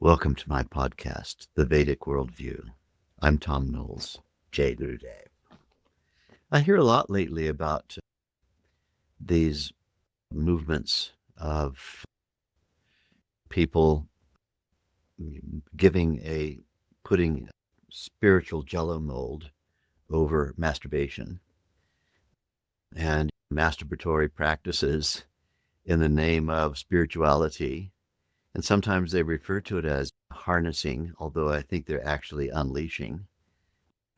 Welcome to my podcast, The Vedic Worldview. I'm Thom Knoles, Jai Gurudev. I hear a lot lately about these movements of people putting spiritual jello mold over masturbation and masturbatory practices in the name of spirituality. And sometimes they refer to it as harnessing, although I think they're actually unleashing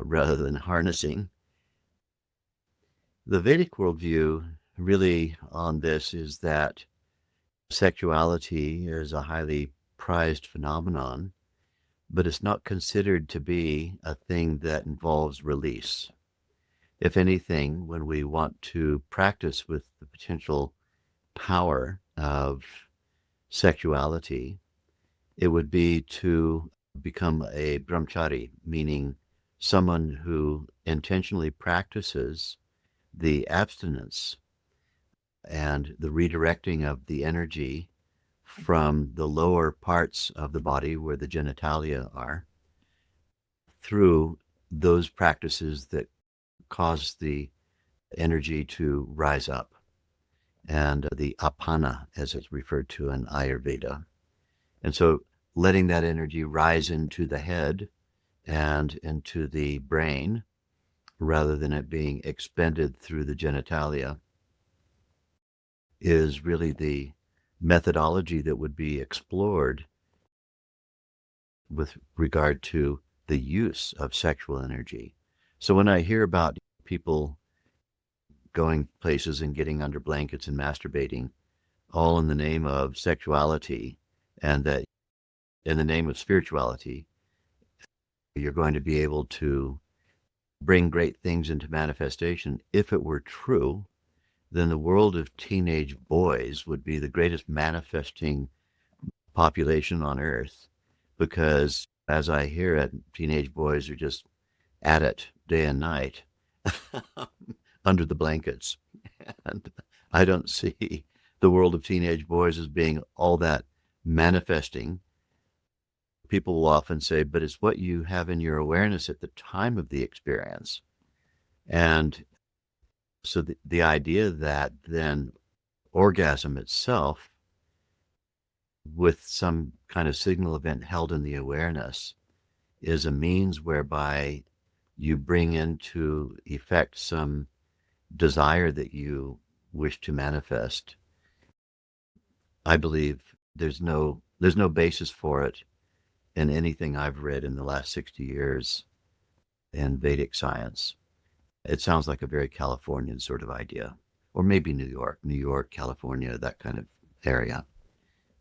rather than harnessing. The Vedic worldview really on this is that sexuality is a highly prized phenomenon, but it's not considered to be a thing that involves release. If anything, when we want to practice with the potential power of sexuality, it would be to become a brahmachari, meaning someone who intentionally practices the abstinence and the redirecting of the energy from the lower parts of the body where the genitalia are through those practices that cause the energy to rise up, and the apana, as it's referred to in Ayurveda. And so letting that energy rise into the head and into the brain rather than it being expended through the genitalia is really the methodology that would be explored with regard to the use of sexual energy. So when I hear about people going places and getting under blankets and masturbating, all in the name of sexuality, and that in the name of spirituality, you're going to be able to bring great things into manifestation. If it were true, then the world of teenage boys would be the greatest manifesting population on earth, because as I hear it, teenage boys are just at it day and night under the blankets. And I don't see the world of teenage boys as being all that manifesting. People will often say, but it's what you have in your awareness at the time of the experience. And so the idea that then orgasm itself, with some kind of signal event held in the awareness, is a means whereby you bring into effect some desire that you wish to manifest. I believe there's no basis for it in anything I've read in the last 60 years in Vedic science. It sounds like a very Californian sort of idea, or maybe New York, California, that kind of area.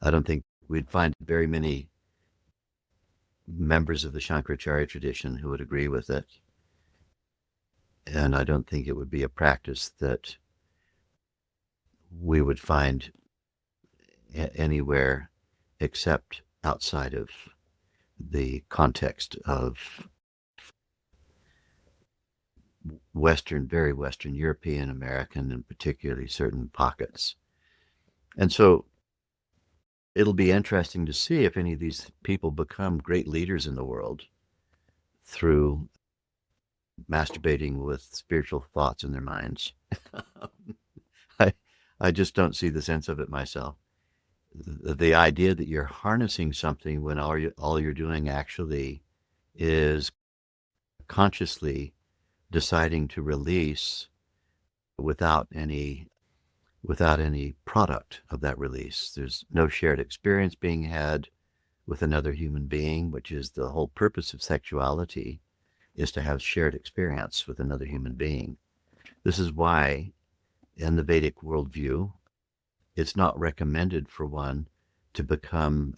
I don't think we'd find very many members of the Shankaracharya tradition who would agree with it. And I don't think it would be a practice that we would find anywhere except outside of the context of very Western European, American, and particularly certain pockets. And so it'll be interesting to see if any of these people become great leaders in the world through masturbating with spiritual thoughts in their minds. I just don't see the sense of it myself. The idea that you're harnessing something when all you're doing actually is consciously deciding to release without any product of that release. There's no shared experience being had with another human being, which is the whole purpose of sexuality, is to have shared experience with another human being. This is why in the Vedic worldview, it's not recommended for one to become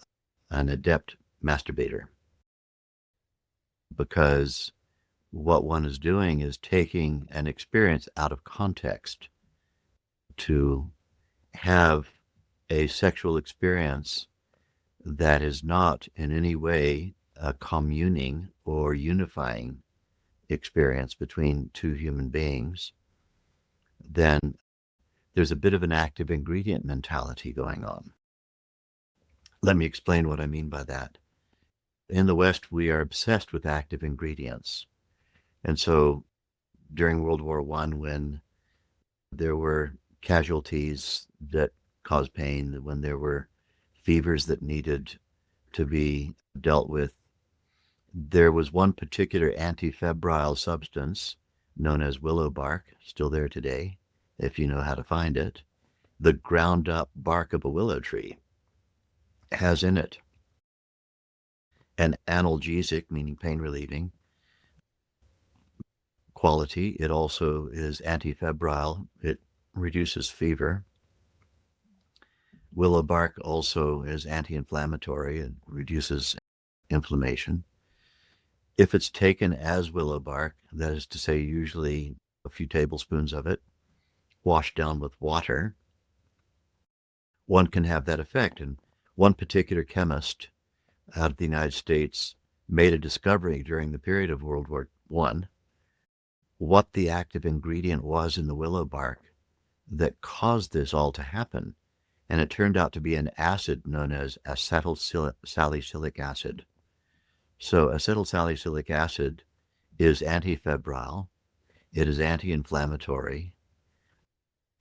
an adept masturbator, because what one is doing is taking an experience out of context to have a sexual experience that is not in any way a communing or unifying experience between two human beings. Then there's a bit of an active ingredient mentality going on. Let me explain what I mean by that. In the West, we are obsessed with active ingredients. And so during World War I, when there were casualties that caused pain, when there were fevers that needed to be dealt with, there was one particular antifebrile substance known as willow bark, still there today, if you know how to find it. The ground up bark of a willow tree has in it an analgesic, meaning pain relieving, quality. It also is antifebrile. It reduces fever. Willow bark also is anti-inflammatory and reduces inflammation. If it's taken as willow bark, that is to say, usually a few tablespoons of it, washed down with water, one can have that effect. And one particular chemist out of the United States made a discovery during the period of World War I, what the active ingredient was in the willow bark that caused this all to happen. And it turned out to be an acid known as acetylsalicylic acid. So acetylsalicylic acid is antifebrile. It is anti-inflammatory.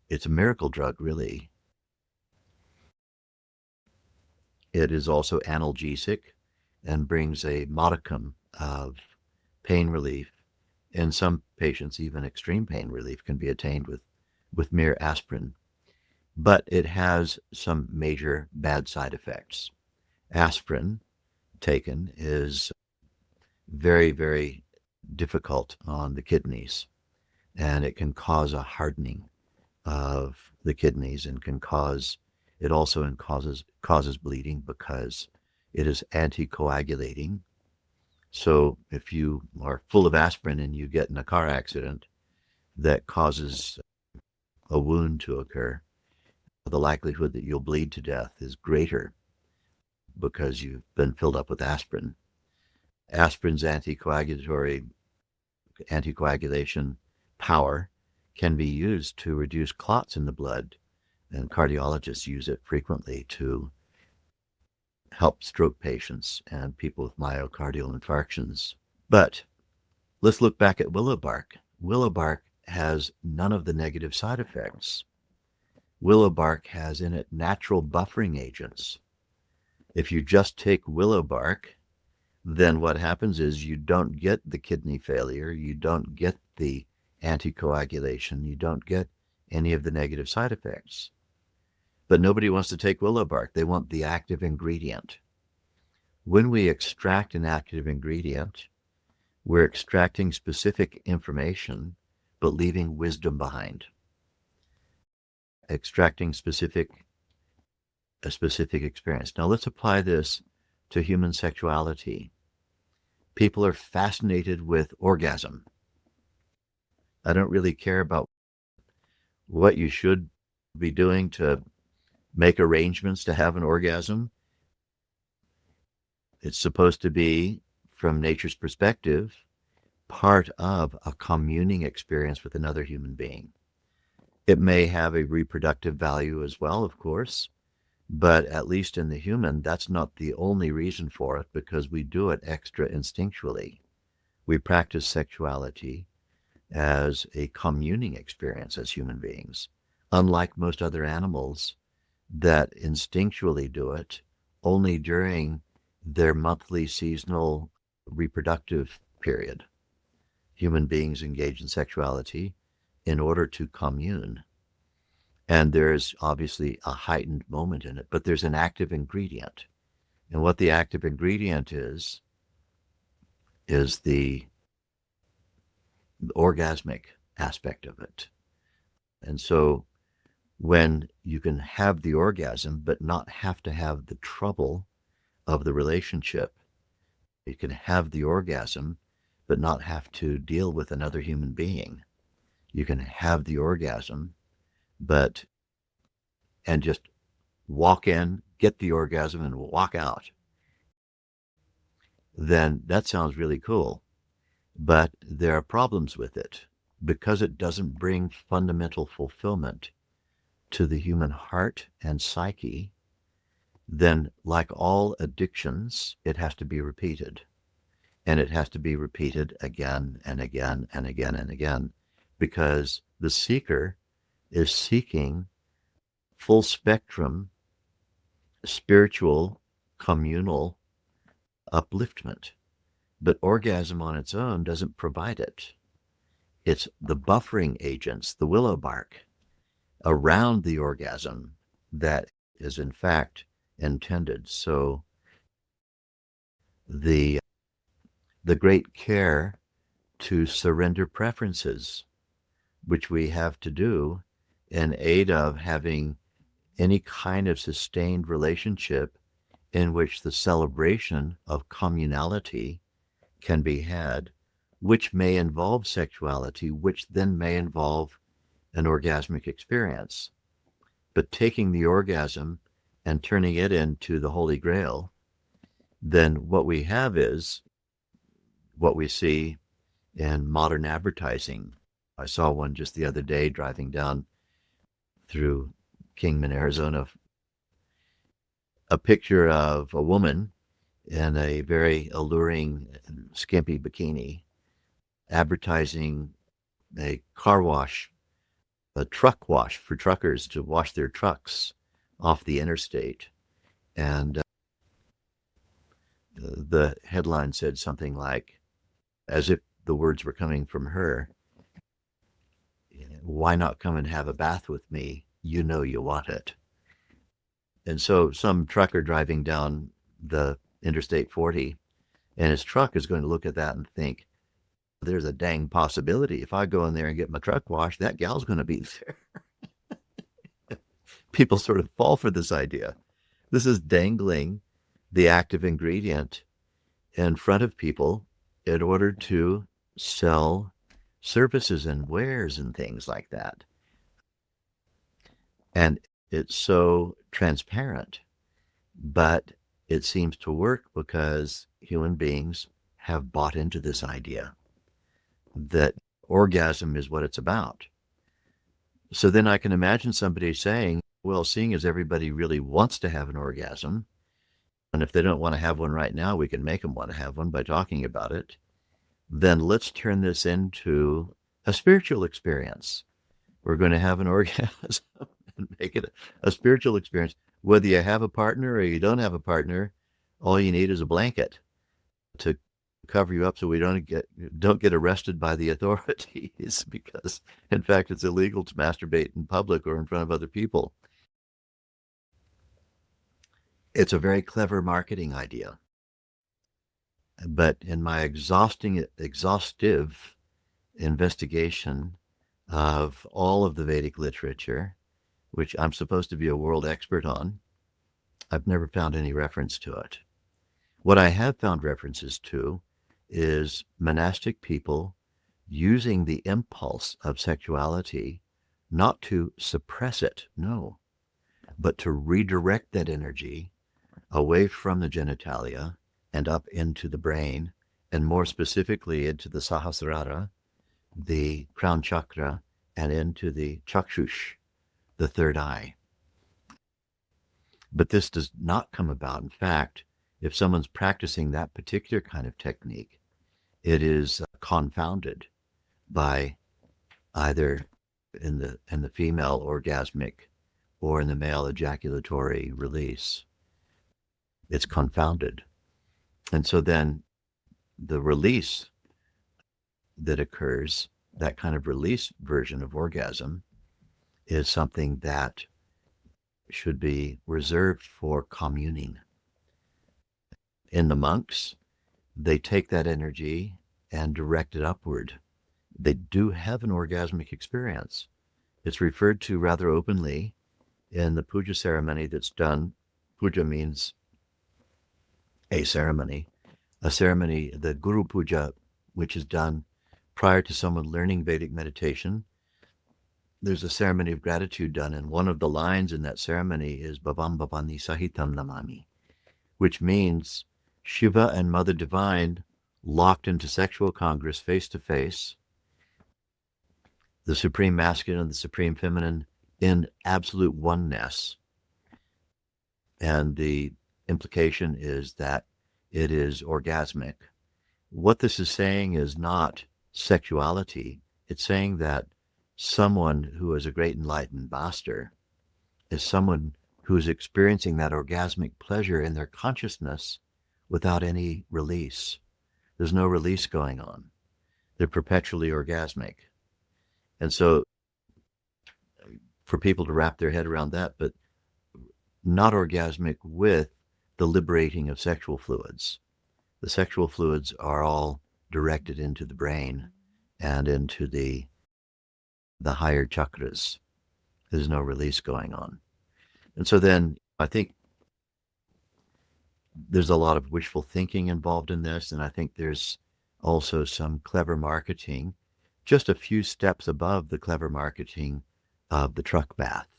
It's a miracle drug, really. It is also analgesic and brings a modicum of pain relief. In some patients, even extreme pain relief can be attained with mere aspirin. But it has some major bad side effects. Aspirin taken is very, very difficult on the kidneys, and it can cause a hardening of the kidneys and it also causes bleeding because it is anticoagulating. So if you are full of aspirin and you get in a car accident that causes a wound to occur, the likelihood that you'll bleed to death is greater because you've been filled up with aspirin. Aspirin's anticoagulation power can be used to reduce clots in the blood, and cardiologists use it frequently to help stroke patients and people with myocardial infarctions. But let's look back at willow bark. Willow bark has none of the negative side effects. Willow bark has in it natural buffering agents. If you just take willow bark, then what happens is you don't get the kidney failure, you don't get the anticoagulation, you don't get any of the negative side effects. But nobody wants to take willow bark. They want the active ingredient. When we extract an active ingredient, we're extracting specific information, but leaving wisdom behind. Extracting a specific experience. Now let's apply this to human sexuality. People are fascinated with orgasm. I don't really care about what you should be doing to make arrangements to have an orgasm. It's supposed to be, from nature's perspective, part of a communing experience with another human being. It may have a reproductive value as well, of course, but at least in the human, that's not the only reason for it, because we do it extra instinctually. We practice sexuality as a communing experience as human beings, unlike most other animals that instinctually do it only during their monthly seasonal reproductive period. Human beings engage in sexuality in order to commune. And there's obviously a heightened moment in it, but there's an active ingredient. And what the active ingredient is the orgasmic aspect of it. And so when you can have the orgasm, but not have to have the trouble of the relationship, you can have the orgasm, but not have to deal with another human being. You can have the orgasm, and just walk in, get the orgasm, and walk out. Then that sounds really cool. But there are problems with it because it doesn't bring fundamental fulfillment to the human heart and psyche. then like all addictions, it has to be repeated. And it has to be repeated again and again and again and again, because the seeker is seeking full spectrum spiritual communal upliftment. But orgasm on its own doesn't provide it. It's the buffering agents, the willow bark, around the orgasm that is in fact intended. So the great care to surrender preferences, which we have to do in aid of having any kind of sustained relationship in which the celebration of communality can be had, which may involve sexuality, which then may involve an orgasmic experience. But taking the orgasm and turning it into the Holy Grail, then what we have is what we see in modern advertising. I saw one just the other day driving down through Kingman, Arizona, a picture of a woman in a very alluring, skimpy bikini advertising a car wash, a truck wash for truckers to wash their trucks off the interstate. And the headline said something like, as if the words were coming from her, why not come and have a bath with me? You know you want it. And so some trucker driving down the Interstate 40 and his truck is going to look at that and think, there's a dang possibility. If I go in there and get my truck washed, that gal's going to be there. People sort of fall for this idea. This is dangling the active ingredient in front of people in order to sell services and wares and things like that. And it's so transparent, but it seems to work because human beings have bought into this idea that orgasm is what it's about. So then I can imagine somebody saying, well, seeing as everybody really wants to have an orgasm, and if they don't want to have one right now, we can make them want to have one by talking about it, then let's turn this into a spiritual experience. We're going to have an orgasm and make it a spiritual experience. Whether you have a partner or you don't have a partner, all you need is a blanket to cover you up so we don't get arrested by the authorities, because in fact it's illegal to masturbate in public or in front of other people. It's a very clever marketing idea. But in my exhaustive investigation of all of the Vedic literature, which I'm supposed to be a world expert on, I've never found any reference to it. What I have found references to is monastic people using the impulse of sexuality not to suppress it, no, but to redirect that energy away from the genitalia and up into the brain, and more specifically into the Sahasrara, the crown chakra, and into the chakshush, the third eye. But this does not come about. In fact, if someone's practicing that particular kind of technique, it is confounded by either in the female orgasmic or in the male ejaculatory release. It's confounded. And so then the release that occurs, that kind of release version of orgasm, is something that should be reserved for communing. In the monks, they take that energy and direct it upward. They do have an orgasmic experience. It's referred to rather openly in the puja ceremony that's done. Puja means a ceremony, the Guru Puja, which is done prior to someone learning Vedic meditation. There's a ceremony of gratitude done, and one of the lines in that ceremony is Bhavam Bhavani Sahitam Namami, which means Shiva and Mother Divine locked into sexual congress face to face, the Supreme Masculine and the Supreme Feminine in absolute oneness. and the implication is that it is orgasmic. What this is saying is not sexuality. It's saying that someone who is a great enlightened master is someone who is experiencing that orgasmic pleasure in their consciousness without any release. There's no release going on. They're perpetually orgasmic. And so for people to wrap their head around that, but not orgasmic with the liberating of sexual fluids. The sexual fluids are all directed into the brain and into the higher chakras. There's no release going on. And so then I think there's a lot of wishful thinking involved in this, and I think there's also some clever marketing, just a few steps above the clever marketing of the truck bath.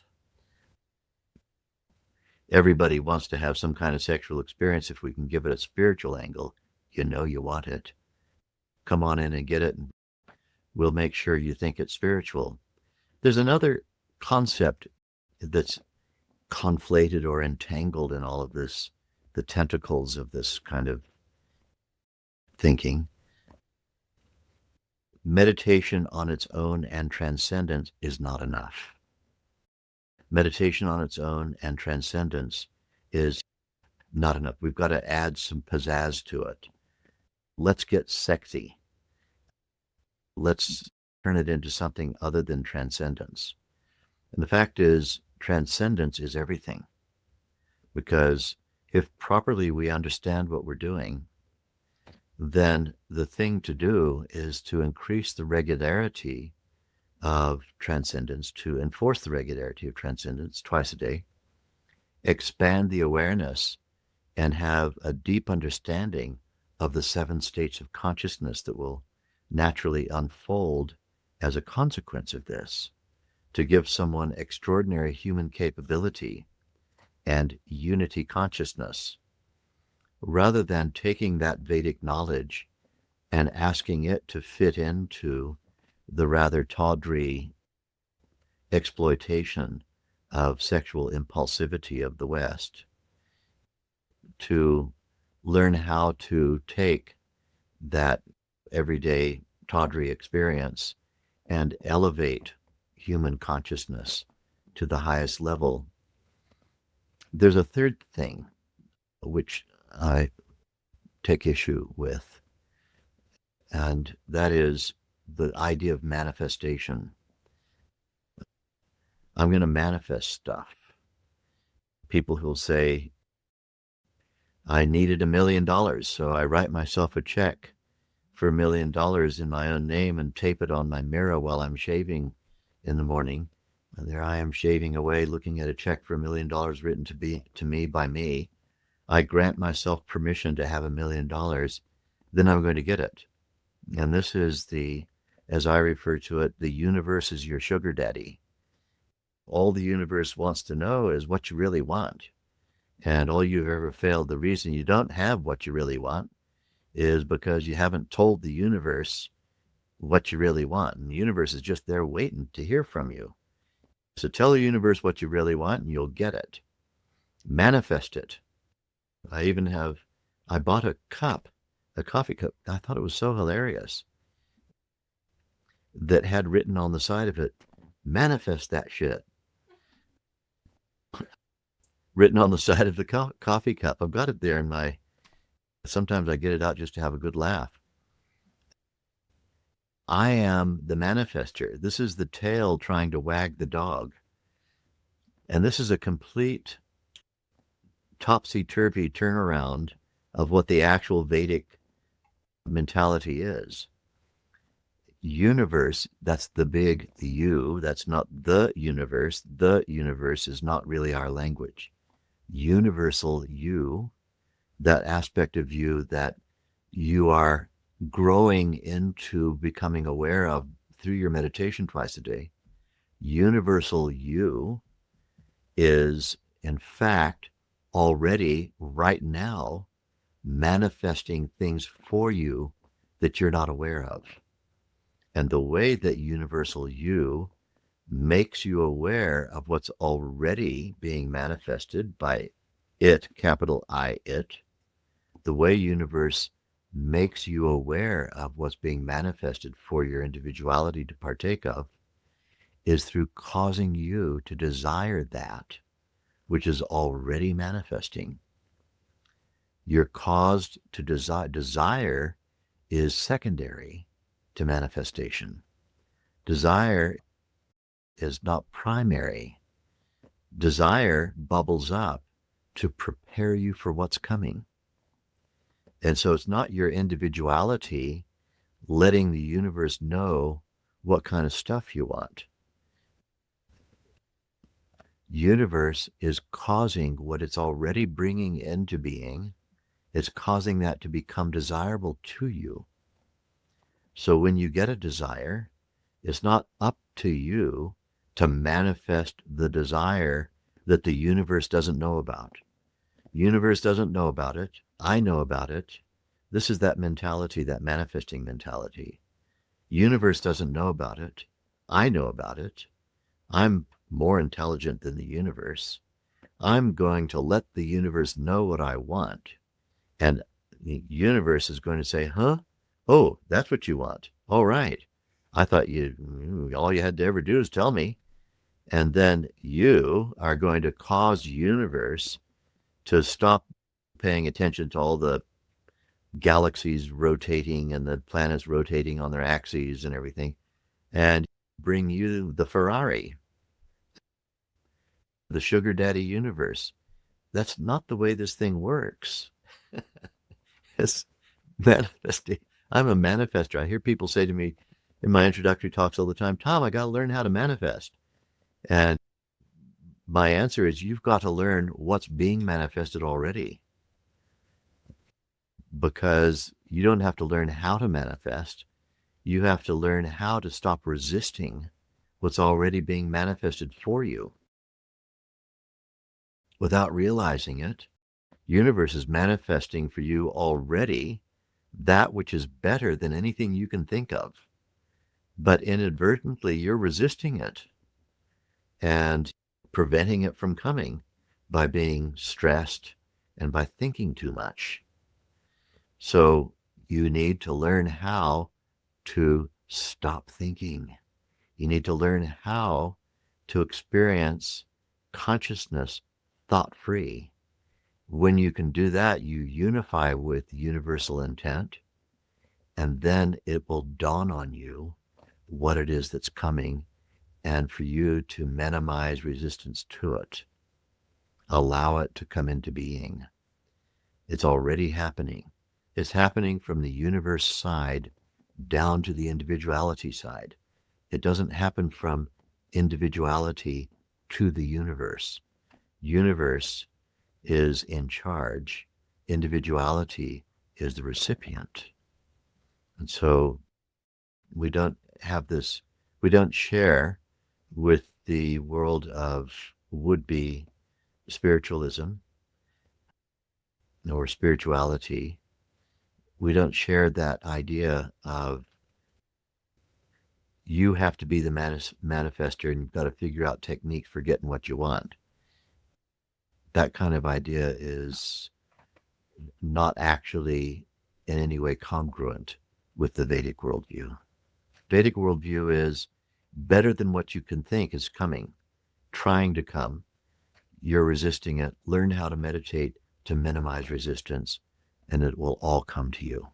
Everybody wants to have some kind of sexual experience. If we can give it a spiritual angle, you know you want it. Come on in and get it, and we'll make sure you think it's spiritual. There's another concept that's conflated or entangled in all of this, the tentacles of this kind of thinking. Meditation on its own and transcendence is not enough. Meditation on its own and transcendence is not enough. We've got to add some pizzazz to it. Let's get sexy. Let's turn it into something other than transcendence. And the fact is, transcendence is everything. Because if properly we understand what we're doing, then the thing to do is to increase the regularity of transcendence, to enforce the regularity of transcendence twice a day, expand the awareness, and have a deep understanding of the 7 states of consciousness that will naturally unfold as a consequence of this, to give someone extraordinary human capability and unity consciousness, rather than taking that Vedic knowledge and asking it to fit into the rather tawdry exploitation of sexual impulsivity of the West, to learn how to take that everyday tawdry experience and elevate human consciousness to the highest level. There's a third thing which I take issue with, and that is the idea of manifestation. I'm going to manifest stuff. People who'll say, I needed $1 million, so I write myself a check for $1 million in my own name and tape it on my mirror while I'm shaving in the morning. And there I am shaving away, looking at a check for $1 million written to me by me. I grant myself permission to have $1 million, then I'm going to get it. And this is as I refer to it, the universe is your sugar daddy. All the universe wants to know is what you really want. And all you've ever failed, the reason you don't have what you really want is because you haven't told the universe what you really want. And the universe is just there waiting to hear from you. So tell the universe what you really want and you'll get it. Manifest it. I bought a coffee cup. I thought it was so hilarious, that had written on the side of it, manifest that shit. Written on the side of the coffee cup. I've got it there sometimes I get it out just to have a good laugh. I am the manifester. This is the tail trying to wag the dog. And this is a complete topsy-turvy turnaround of what the actual Vedic mentality is. Universe, that's the big U, that's not the universe. The universe is not really our language. Universal you, that aspect of you that you are growing into becoming aware of through your meditation twice a day. Universal you is, in fact, already right now manifesting things for you that you're not aware of. And the way that universal you makes you aware of what's already being manifested by it, capital I, it, the way universe makes you aware of what's being manifested for your individuality to partake of is through causing you to desire that which is already manifesting. You're caused to desire. Desire is secondary to manifestation. Desire is not primary. Desire bubbles up to prepare you for what's coming. And so it's not your individuality letting the universe know what kind of stuff you want. Universe is causing what it's already bringing into being. It's causing that to become desirable to you. So when you get a desire, it's not up to you to manifest the desire that the universe doesn't know about. Universe doesn't know about it. I know about it. This is that mentality, that manifesting mentality. Universe doesn't know about it. I know about it. I'm more intelligent than the universe. I'm going to let the universe know what I want. And the universe is going to say, huh? Oh, that's what you want. All right. I thought all you had to ever do is tell me. And then you are going to cause universe to stop paying attention to all the galaxies rotating and the planets rotating on their axes and everything, and bring you the Ferrari, the sugar daddy universe. That's not the way this thing works. It's manifesting. I'm a manifester. I hear people say to me in my introductory talks all the time, Thom, I got to learn how to manifest. And my answer is you've got to learn what's being manifested already, because you don't have to learn how to manifest. You have to learn how to stop resisting what's already being manifested for you. Without realizing it, universe is manifesting for you already that which is better than anything you can think of. But inadvertently, you're resisting it and preventing it from coming by being stressed and by thinking too much. So you need to learn how to stop thinking. You need to learn how to experience consciousness thought-free. When you can do that, you unify with universal intent, and then it will dawn on you what it is that's coming, and for you to minimize resistance to it. Allow it to come into being. It's already happening. It's happening from the universe side down to the individuality side. It doesn't happen from individuality to the universe. Universe is in charge. Individuality is the recipient. And so we don't share with the world of would-be spiritualism or spirituality. We don't share that idea of you have to be the manifester and you've got to figure out techniques for getting what you want. That kind of idea is not actually in any way congruent with the Vedic worldview. Vedic worldview is better than what you can think is coming, trying to come. You're resisting it. Learn how to meditate to minimize resistance, and it will all come to you.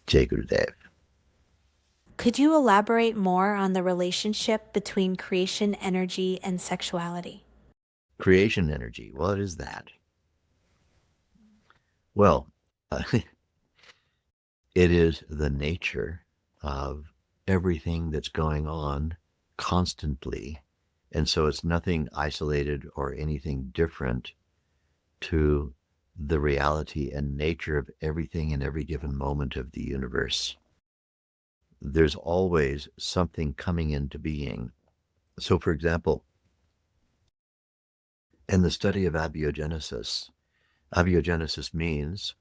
Jai Gurudev. Could you elaborate more on the relationship between creation energy and sexuality? Creation energy, what is that? Well, it is the nature of everything that's going on constantly. And so it's nothing isolated or anything different to the reality and nature of everything in every given moment of the universe. There's always something coming into being. So, for example, in the study of abiogenesis means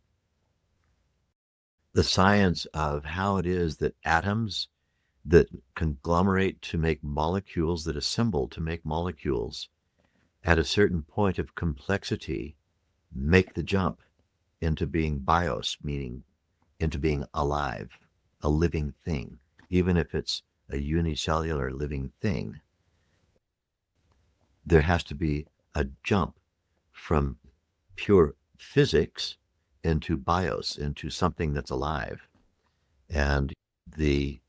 the science of how it is that atoms that conglomerate to make molecules, that assemble to make molecules, at a certain point of complexity, make the jump into being bios, meaning into being alive, a living thing, even if it's a unicellular living thing. There has to be a jump from pure physics into bios, into something that's alive. And the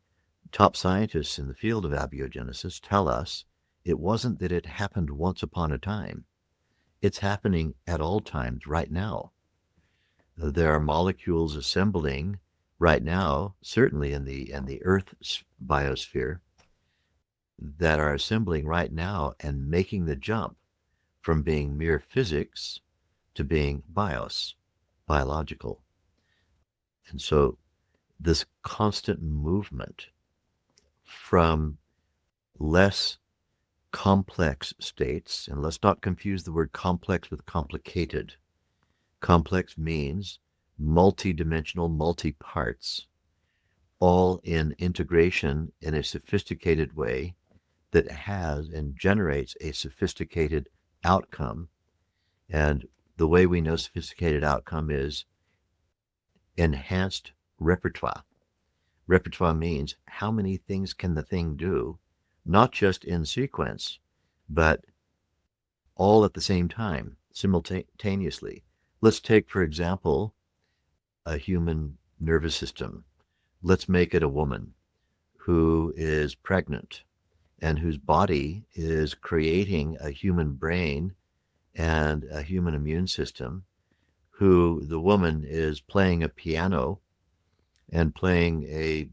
top scientists in the field of abiogenesis tell us it wasn't that it happened once upon a time. It's happening at all times right now. There are molecules assembling right now, certainly in the Earth biosphere, that are assembling right now and making the jump from being mere physics to being bios, biological. And so this constant movement from less complex states, and let's not confuse the word complex with complicated. Complex means multi-dimensional, multi-parts, all in integration in a sophisticated way that has and generates a sophisticated outcome. And the way we know sophisticated outcome is enhanced repertoire. Repertoire means how many things can the thing do, not just in sequence, but all at the same time, simultaneously. Let's take, for example, a human nervous system. Let's make it a woman who is pregnant and whose body is creating a human brain and a human immune system, who the woman is playing a piano and playing a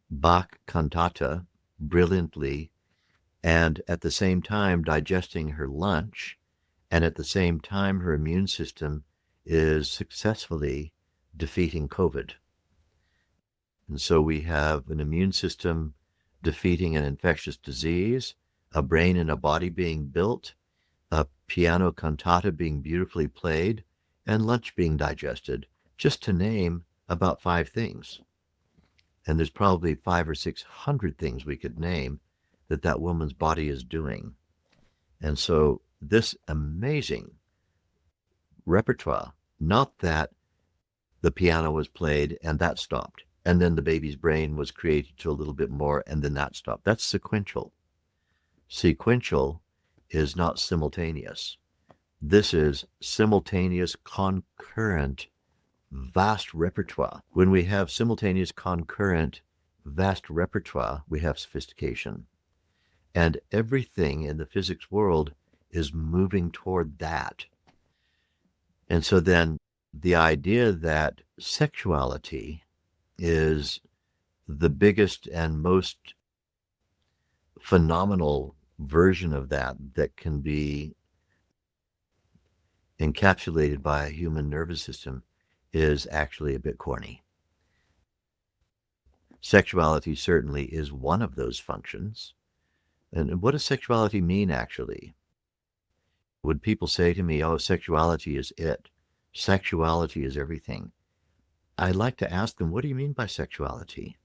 Bach cantata brilliantly, and at the same time digesting her lunch, and at the same time her immune system is successfully defeating COVID. And so we have an immune system defeating an infectious disease, a brain and a body being built, a piano cantata being beautifully played, and lunch being digested, just to name about 5 things. And there's probably 500 or 600 things we could name that woman's body is doing. And so this amazing repertoire, not that the piano was played and that stopped, and then the baby's brain was created to a little bit more and then that stopped. That's sequential. Sequential is not simultaneous. This is simultaneous, concurrent, vast repertoire. When we have simultaneous, concurrent, vast repertoire, we have sophistication. And everything in the physics world is moving toward that. And so then the idea that sexuality is the biggest and most phenomenal version of that can be encapsulated by a human nervous system is actually a bit corny. Sexuality certainly is one of those functions. And what does sexuality mean, actually? Would people say to me, oh, sexuality is it? Sexuality is everything. I'd like to ask them, what do you mean by sexuality?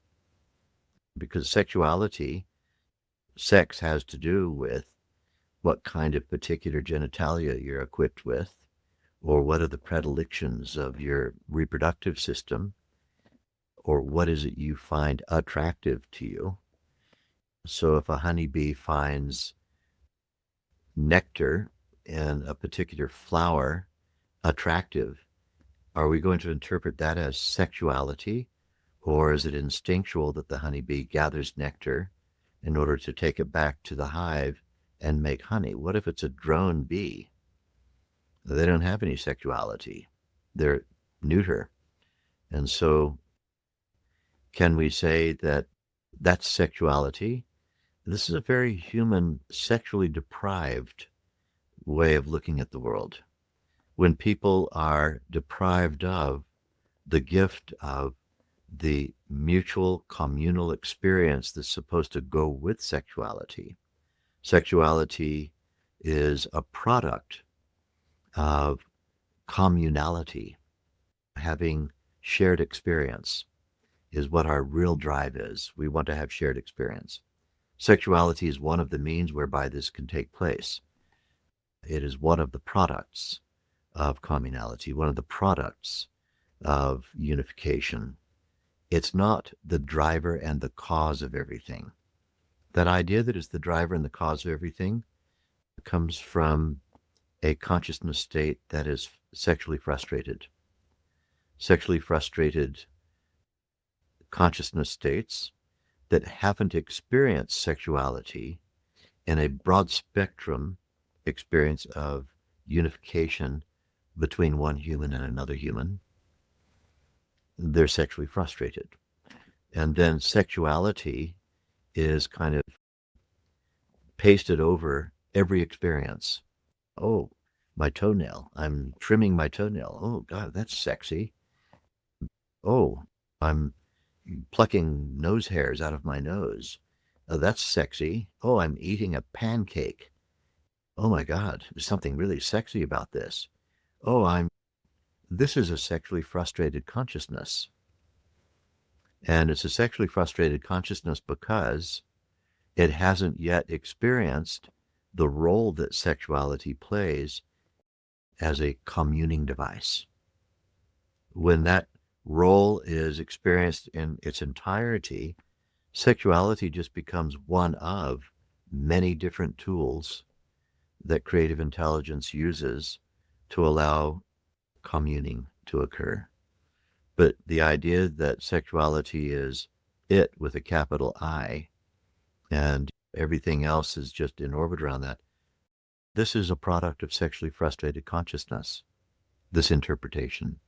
Because sexuality, sex has to do with what kind of particular genitalia you're equipped with, or what are the predilections of your reproductive system, or what is it you find attractive to you. So if a honeybee finds nectar in a particular flower attractive, are we going to interpret that as sexuality, or is it instinctual that the honeybee gathers nectar in order to take it back to the hive and make honey? What if it's a drone bee? They don't have any sexuality. They're neuter. And so can we say that that's sexuality? This is a very human, sexually deprived way of looking at the world. When people are deprived of the gift of the mutual communal experience that's supposed to go with sexuality. Sexuality is a product of communality. Having shared experience is what our real drive is. We want to have shared experience. Sexuality is one of the means whereby this can take place. It is one of the products of communality, one of the products of unification. It's not the driver and the cause of everything. That idea that it's the driver and the cause of everything comes from a consciousness state that is sexually frustrated. Sexually frustrated consciousness states that haven't experienced sexuality in a broad spectrum experience of unification between one human and another human, they're sexually frustrated. And then sexuality is kind of pasted over every experience. Oh, my toenail. I'm trimming my toenail. Oh, God, that's sexy. Oh, I'm plucking nose hairs out of my nose. Oh, that's sexy. Oh, I'm eating a pancake. Oh my God, there's something really sexy about this. Oh, this is a sexually frustrated consciousness. And it's a sexually frustrated consciousness because it hasn't yet experienced the role that sexuality plays as a communing device. When that role is experienced in its entirety, sexuality just becomes one of many different tools that creative intelligence uses to allow communing to occur. But the idea that sexuality is it with a capital I and everything else is just in orbit around that, this is a product of sexually frustrated consciousness, this interpretation.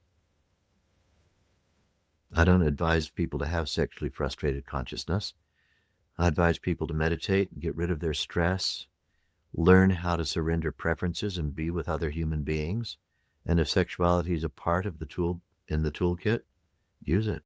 I don't advise people to have sexually frustrated consciousness. I advise people to meditate and get rid of their stress, learn how to surrender preferences and be with other human beings. And if sexuality is a part of the tool in the toolkit, use it.